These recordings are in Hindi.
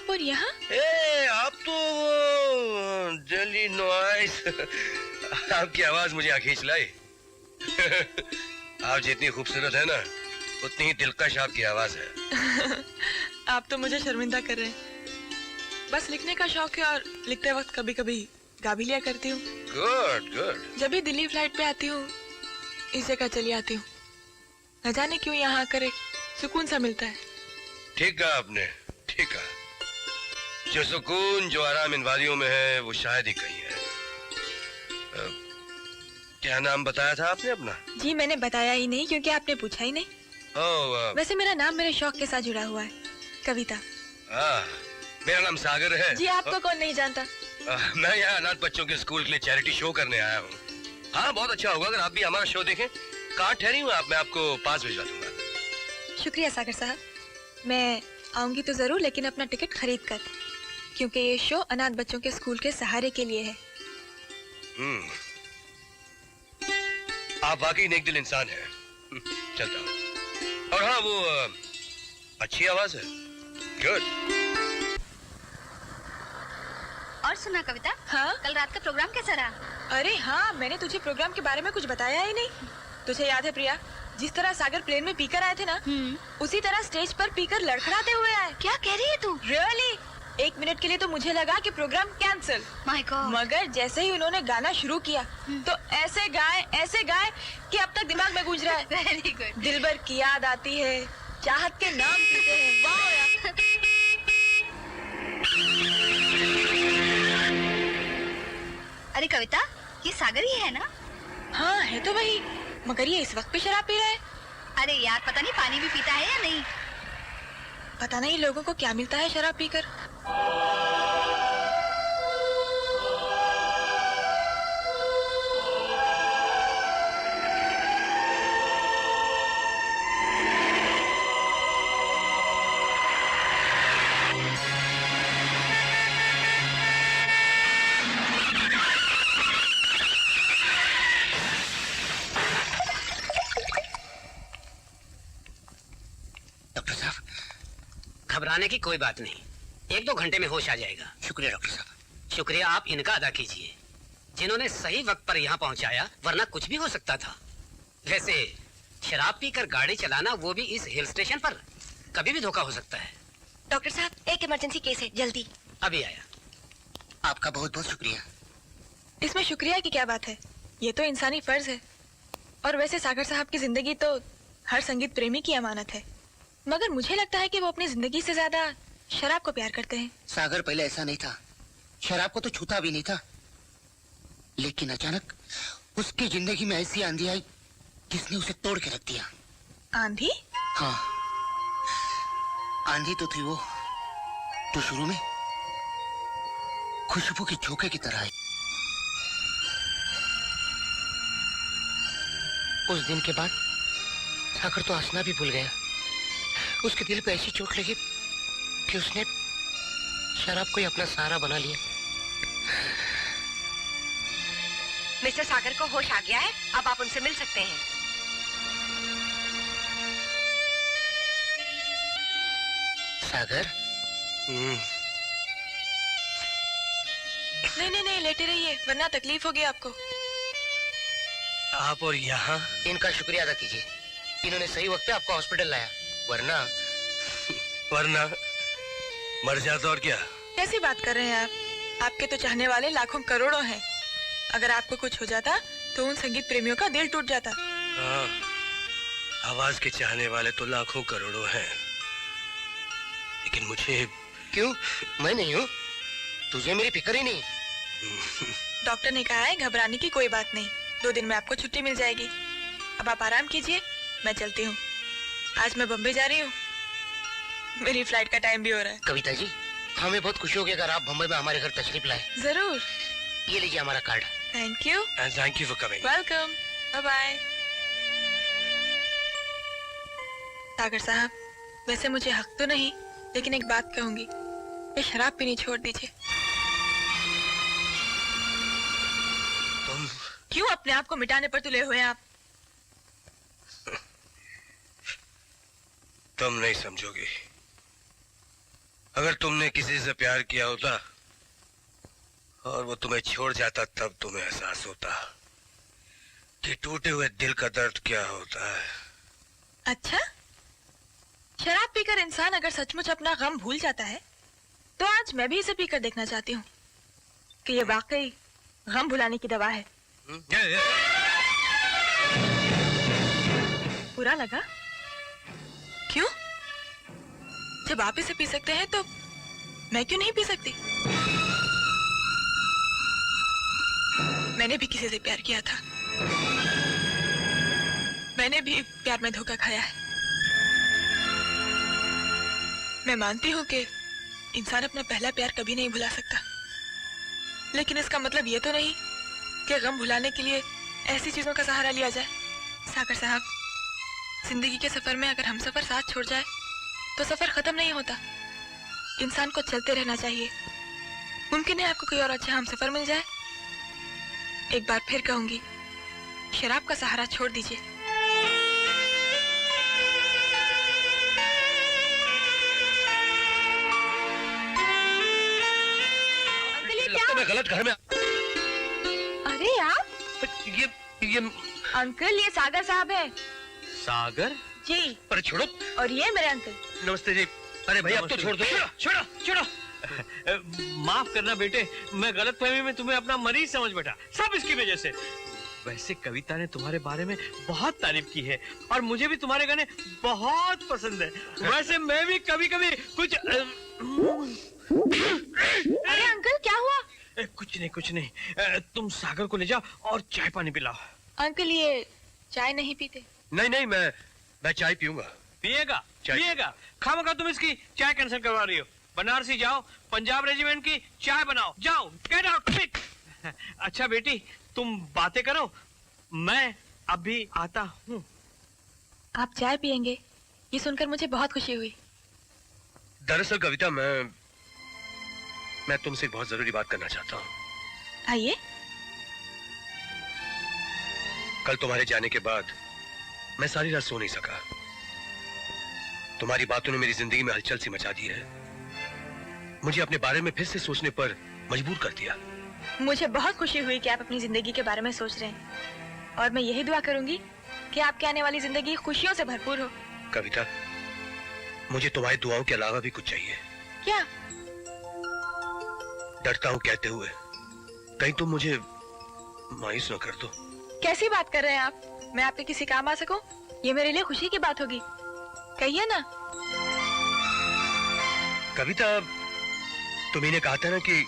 आप और यहाँ? आप तो डेली नॉइस। आपकी आवाज मुझे यहाँ खींच लाई। आप जितनी खूबसूरत है ना, उतनी ही दिलकश आपकी आवाज है। आप तो मुझे शर्मिंदा कर रहे हैं। बस लिखने का शौक है और लिखते वक्त कभी कभी गा भी लिया करती हूँ। Good good. जब भी दिल्ली फ्लाइट पे आती हूँ इस जगह चली आती हूँ। न जाने क्यों यहाँ आकर एक सुकून सा मिलता है। ठीक कहा आपने, ठीक कहा। जो सुकून, जो आराम इन वादियों में है वो शायद ही कहीं है। क्या नाम बताया था आपने अपना? जी मैंने बताया ही नहीं क्योंकि आपने पूछा ही नहीं। वैसे मेरा नाम मेरे शौक के साथ जुड़ा हुआ है, कविता। मेरा नाम सागर है। जी आपको कौन नहीं जानता। मैं यहाँ अनाथ बच्चों के स्कूल के लिए चैरिटी शो करने आया हूँ। हाँ बहुत अच्छा होगा अगर आप भी हमारा शो देखें। कहाँ ठहरी हूँ आप? मैं आपको पास भिजवा दूंगा। शुक्रिया सागर साहब, मैं आऊंगी तो जरूर, लेकिन अपना टिकट खरीद कर, क्योंकि ये शो अनाथ बच्चों के स्कूल के सहारे के लिए है। आप वाकई नेक दिल इंसान हैं। चलता हूँ। और हाँ वो अच्छी आवाज है। गुड। और सुना कविता? हाँ? कल रात का प्रोग्राम कैसा रहा? अरे हाँ, मैंने तुझे प्रोग्राम के बारे में कुछ बताया ही नहीं। तुझे याद है प्रिया, जिस तरह सागर प्लेन में पीकर आए थे ना, उसी तरह स्टेज पर पीकर लड़खड़ाते हुए आए। क्या कह रही है तू? रियली? एक मिनट के लिए तो मुझे लगा कि प्रोग्राम कैंसिल। My God. मगर जैसे ही उन्होंने गाना शुरू किया तो ऐसे गाए कि अब तक दिमाग में गूंज रहा है। Very good. दिलबर की याद आती है, चाहत के नाम पीते हैं। वाह यार। अरे कविता, ये सागर ही है ना? हाँ है तो वही, मगर ये इस वक्त पे शराब पी रहा है। अरे यार पता नहीं पानी भी पीता है या नहीं। पता नहीं लोगों को क्या मिलता है शराब पीकर। घबराने की कोई बात नहीं, 1-2 घंटे में होश आ जाएगा। शुक्रिया डॉक्टर साहब। शुक्रिया आप इनका अदा कीजिए, जिन्होंने सही वक्त पर यहाँ पहुँचाया, वरना कुछ भी हो सकता था। वैसे शराब पीकर गाड़ी चलाना, वो भी इस हिल स्टेशन पर, कभी भी धोखा हो सकता है। डॉक्टर साहब, एक इमरजेंसी केस है, जल्दी। अभी आया। आपका बहुत बहुत शुक्रिया। इसमें शुक्रिया की क्या बात है, ये तो इंसानी फर्ज है। और वैसे सागर साहब की जिंदगी तो हर संगीत प्रेमी की अमानत है, मगर मुझे लगता है कि वो अपनी जिंदगी से ज्यादा शराब को प्यार करते हैं। सागर पहले ऐसा नहीं था, शराब को तो छूता भी नहीं था, लेकिन अचानक उसकी जिंदगी में ऐसी आंधी आई जिसने उसे तोड़ के रख दिया। आंधी? हाँ, आंधी तो थी वो जो शुरू में खुशबू की झोंके की तरह आई। उस दिन के बाद सागर तो हंसना भी भूल गया। उसके दिल पे ऐसी चोट लगी कि उसने शराब को ही अपना सहारा बना लिया। मिस्टर सागर को होश आ गया है, अब आप उनसे मिल सकते हैं। सागर? नहीं, लेटे रहिए वरना तकलीफ होगी आपको। आप और यहाँ? इनका शुक्रिया अदा कीजिए, इन्होंने सही वक्त पे आपको हॉस्पिटल लाया, वरना मर जाता। और क्या? कैसी बात कर रहे हैं आप? आपके तो चाहने वाले लाखों करोड़ों हैं। अगर आपको कुछ हो जाता तो उन संगीत प्रेमियों का दिल टूट जाता। हाँ, आवाज के चाहने वाले तो लाखों करोड़ों हैं, लेकिन मुझे क्यों? मैं नहीं हूँ? तुझे मेरी फिक्र ही नहीं। डॉक्टर ने कहा है घबराने की कोई बात नहीं, 2 दिन में आपको छुट्टी मिल जाएगी। अब आप आराम कीजिए, मैं चलती हूँ। आज मैं बम्बई जा रही हूँ, मेरी फ्लाइट का टाइम भी हो रहा है। कविता जी, हमें बहुत खुशी होगी अगर आप बम्बई में हमारे घर तशरीफ लाए। जरूर। ये लीजिए हमारा card. Thank you. Thank you for coming. Welcome. Bye bye. Sagar साहब, वैसे मुझे हक तो नहीं, लेकिन एक बात कहूंगी, ये शराब पीनी छोड़ दीजिए। तुम क्यों अपने आप को मिटाने पर तुले हुए हैं आप? तुम नहीं समझोगी। अगर तुमने किसी से प्यार किया होता और वो तुम्हें छोड़ जाता, तब तुम्हें एहसास होता कि टूटे हुए दिल का दर्द क्या होता है। अच्छा, शराब पीकर इंसान अगर सचमुच अपना गम भूल जाता है तो आज मैं भी इसे पीकर देखना चाहती हूँ कि ये वाकई गम भुलाने की दवा है। बुरा लगा? क्यों? जब आप इसे पी सकते हैं तो मैं क्यों नहीं पी सकती? मैंने भी किसी से प्यार किया था। मैंने भी प्यार में धोखा खाया है। मैं मानती हूँ कि इंसान अपना पहला प्यार कभी नहीं भुला सकता, लेकिन इसका मतलब ये तो नहीं कि गम भुलाने के लिए ऐसी चीजों का सहारा लिया जाए। सागर साहब, जिंदगी के सफर में अगर हम सफर साथ छोड़ जाए तो सफर खत्म नहीं होता। इंसान को चलते रहना चाहिए। मुमकिन है आपको कोई और अच्छा हम सफर मिल जाए। एक बार फिर कहूंगी, शराब का सहारा छोड़ दीजिए। लगता मैं गलत घर में। अरे आप, ये अंकल, ये सागर साहब है। सागर जी। पर छोड़ो। और ये मेरे अंकल। नमस्ते जी। अरे भाई अब तो छोड़ दो। छोड़ो छोड़ो। माफ करना बेटे, मैं गलतफहमी में तुम्हें अपना मरीज समझ बैठा, सब इसकी वजह से। वैसे कविता ने तुम्हारे बारे में बहुत तारीफ की है और मुझे भी तुम्हारे गाने बहुत पसंद है। वैसे मैं भी कभी कभी कुछ अरे अंकल, क्या हुआ? कुछ नहीं। तुम सागर को ले जाओ और चाय पानी पिलाओ। अंकल, ये चाय नहीं पीते। नहीं, मैं चाय पीऊंगा। पिएगा? चाय। पिएगा? खामखा तुम इसकी चाय कैंसिल करवा रही हो। बनारसी जाओ, पंजाब रेजिमेंट की चाय बनाओ। जाओ, गेट आउट क्विक। अच्छा बेटी, तुम बातें करो, मैं अभी आता हूँ। आप चाय पियेंगे, ये सुनकर मुझे बहुत खुशी हुई। दरअसल कविता, मैं तुमसे एक बहुत जरूरी बात करना चाहता हूँ। आइए। कल तुम्हारे जाने के बाद मैं सारी रात सो नहीं सका। तुम्हारी बातों ने मेरी जिंदगी में हलचल सी मचा दी है। मुझे अपने बारे में फिर से सोचने पर मजबूर कर दिया। मुझे बहुत खुशी हुई कि आप अपनी जिंदगी के बारे में सोच रहे हैं, और मैं यही दुआ करूंगी कि आपकी आने वाली जिंदगी खुशियों से भरपूर हो। कविता, मुझे तुम्हारी दुआओं के अलावा भी कुछ चाहिए। क्या? डरता हूँ कहते हुए, कहीं तुम मुझे मायूस न कर दो। कैसी बात कर रहे हैं आप? मैं आपके किसी काम आ सकूं? ये मेरे लिए खुशी की बात होगी। कहिए ना। कविता, तुम्ही ने कहा था ना कि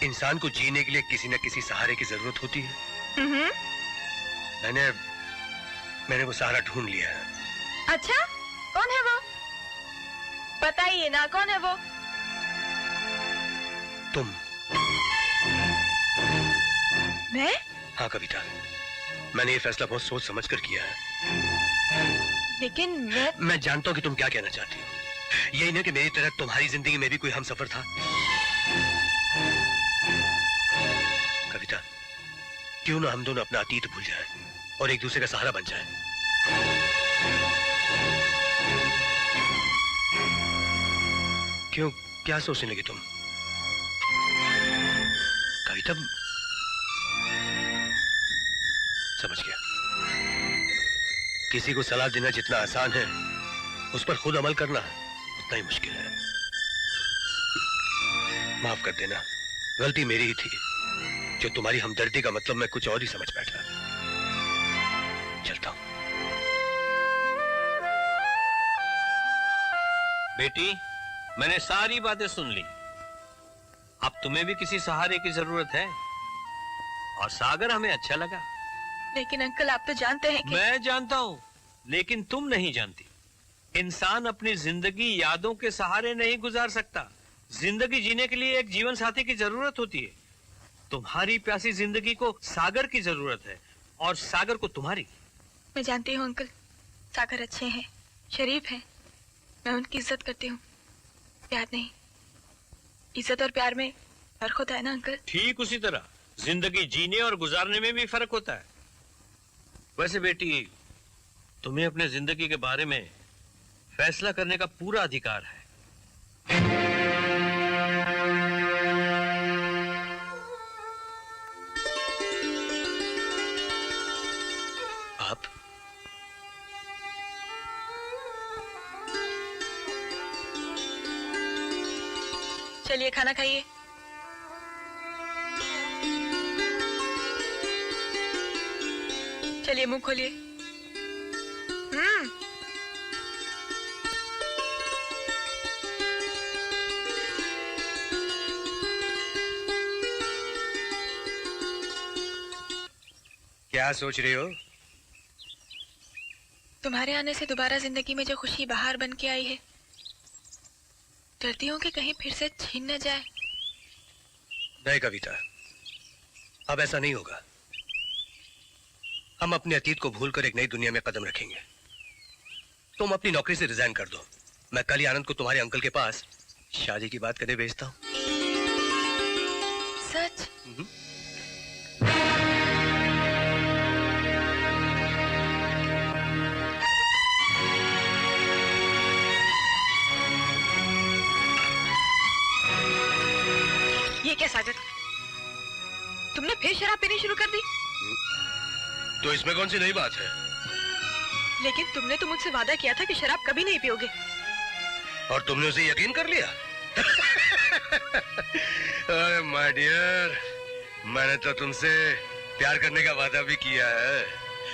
इंसान को जीने के लिए किसी न किसी सहारे की जरूरत होती है। मैंने वो सहारा ढूंढ लिया है। अच्छा, कौन है वो? बताइए ना, कौन है वो? तुम। मैं? हाँ कविता, मैंने ये फैसला बहुत सोच समझ कर किया है। लेकिन मैं जानता हूँ कि तुम क्या कहना चाहती हो। यही ना कि मेरी तरह तुम्हारी जिंदगी में भी कोई हमसफर था। कविता, क्यों ना हम दोनों अपना अतीत भूल जाएं और एक दूसरे का सहारा बन जाएं। क्यों, क्या सोचने लगी तुम? कविता, समझ गया। किसी को सलाह देना जितना आसान है, उस पर खुद अमल करना उतना ही मुश्किल है। माफ कर देना, गलती मेरी ही थी जो तुम्हारी हमदर्दी का मतलब मैं कुछ और ही समझ बैठा। चलता हूं। बेटी, मैंने सारी बातें सुन ली। अब तुम्हें भी किसी सहारे की जरूरत है और सागर हमें अच्छा लगा। लेकिन अंकल, आप तो जानते हैं कि मैं जानता हूं, लेकिन तुम नहीं जानती। इंसान अपनी जिंदगी यादों के सहारे नहीं गुजार सकता। जिंदगी जीने के लिए एक जीवन साथी की जरूरत होती है। तुम्हारी प्यासी जिंदगी को सागर की जरूरत है और सागर को तुम्हारी। मैं जानती हूँ अंकल, सागर अच्छे हैं, शरीफ हैं। मैं उनकी इज्जत करती हूँ, प्यार नहीं। इज्जत और प्यार में फर्क होता है ना अंकल? ठीक उसी तरह जिंदगी जीने और गुजारने में भी फर्क होता है। वैसे बेटी, तुम्हें अपने जिंदगी के बारे में फैसला करने का पूरा अधिकार है। चलिए खाना खाइए। चलिए मुंह खोलिए। क्या सोच रही हो? तुम्हारे आने से दोबारा जिंदगी में जो खुशी बाहर बन के आई है, डरती हूँ कि कहीं फिर से छीन न जाए। नहीं कविता, अब ऐसा नहीं होगा। हम अपने अतीत को भूलकर एक नई दुनिया में कदम रखेंगे। तुम अपनी नौकरी से रिजाइन कर दो। मैं कल ही आनंद को तुम्हारे अंकल के पास शादी की बात करने भेजता हूँ। सच? ये क्या सागर, तुमने फिर शराब पीनी शुरू कर दी? तो इसमें कौन सी नई बात है? लेकिन तुमने तो मुझसे वादा किया था कि शराब कभी नहीं पियोगे। और तुमने उसे यकीन कर लिया? अरे माय डियर, मैंने तो तुमसे प्यार करने का वादा भी किया है,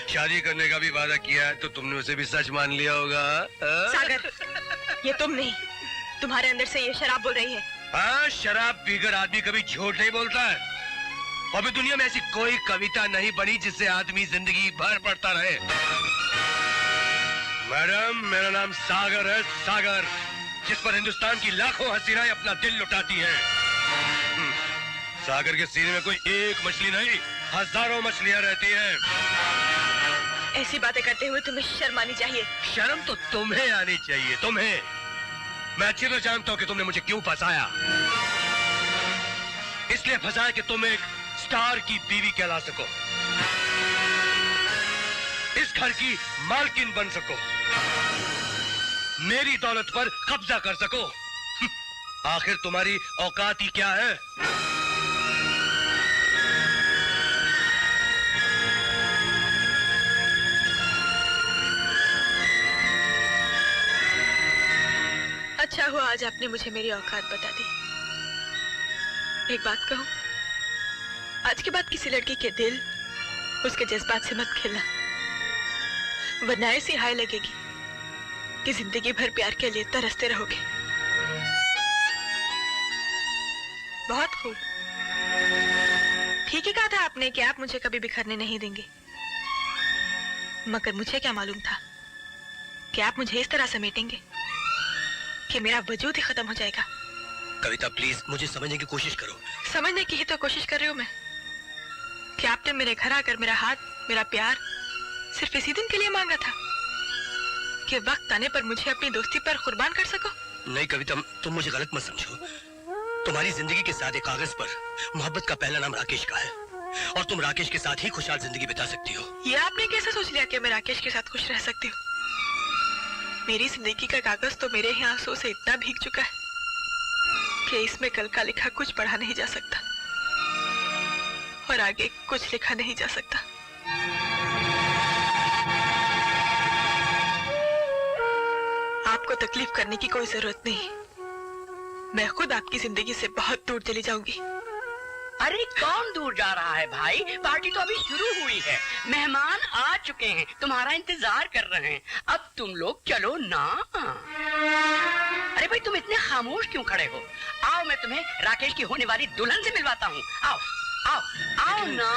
शादी करने का भी वादा किया है, तो तुमने उसे भी सच मान लिया होगा। सागर, ये तुम नहीं, तुम्हारे अंदर से ये शराब बोल रही है। हाँ, शराब पीकर आदमी कभी झूठ नहीं बोलता है। और भी दुनिया में ऐसी कोई कविता नहीं बनी जिससे आदमी जिंदगी भर पढ़ता रहे। मैडम, मेरा नाम सागर है, सागर, जिस पर हिंदुस्तान की लाखों हसीनाएं अपना दिल लुटाती हैं। सागर के सीने में कोई एक मछली नहीं, हजारों मछलियां रहती हैं। ऐसी बातें करते हुए तुम्हें शर्म आनी चाहिए। शर्म तो तुम्हें आनी चाहिए, तुम्हें। मैं अच्छी तरह जानता हूं कि तुमने मुझे क्यों फंसाया। इसलिए फंसाया कि तुम एक स्टार की बीवी कहला सको, इस घर की मालकिन बन सको, मेरी दौलत पर कब्जा कर सको। आखिर तुम्हारी औकात ही क्या है? अच्छा हुआ आज आपने मुझे मेरी औकात बता दी। एक बात कहूं, आज के बाद किसी लड़की के दिल, उसके जज्बात से मत खेलना, वरना ऐसी हाय लगेगी कि जिंदगी भर प्यार के लिए तरसते रहोगे। बहुत खूब, ठीक ही कहा था आपने कि आप मुझे कभी बिखरने नहीं देंगे, मगर मुझे क्या मालूम था कि आप मुझे इस तरह समेटेंगे कि मेरा वजूद ही खत्म हो जाएगा। कविता प्लीज मुझे समझने की कोशिश करो। समझने की ही तो कोशिश कर रही हूँ मैं, कि आपने मेरे घर आकर मेरा हाथ, मेरा प्यार सिर्फ इसी दिन के लिए मांगा था कि वक्त आने पर मुझे अपनी दोस्ती पर कुर्बान कर सको। नहीं कविता, तुम मुझे गलत मत समझो। तुम्हारी जिंदगी के साथ एक कागज पर मोहब्बत का पहला नाम राकेश का है, और तुम राकेश के साथ ही खुशहाल जिंदगी बिता सकती हो। ये आपने कैसे सोच लिया कि मैं राकेश के साथ खुश रह सकती हूँ? मेरी जिंदगी का कागज तो मेरे ही आंसुओं से इतना भीग चुका है कि इसमें कल का लिखा कुछ पढ़ा नहीं जा सकता, और आगे कुछ लिखा नहीं जा सकता। आपको तकलीफ करने की कोई जरूरत नहीं, मैं खुद आपकी जिंदगी से बहुत दूर चली जाऊंगी। अरे कौन दूर जा रहा है भाई? पार्टी तो अभी शुरू हुई है, मेहमान आ चुके हैं, तुम्हारा इंतजार कर रहे हैं। अब तुम लोग चलो ना। अरे भाई तुम इतने खामोश क्यों खड़े हो? आओ, मैं तुम्हें राकेश की होने वाली दुल्हन से मिलवाता हूँ। आओ आओ आओ ना।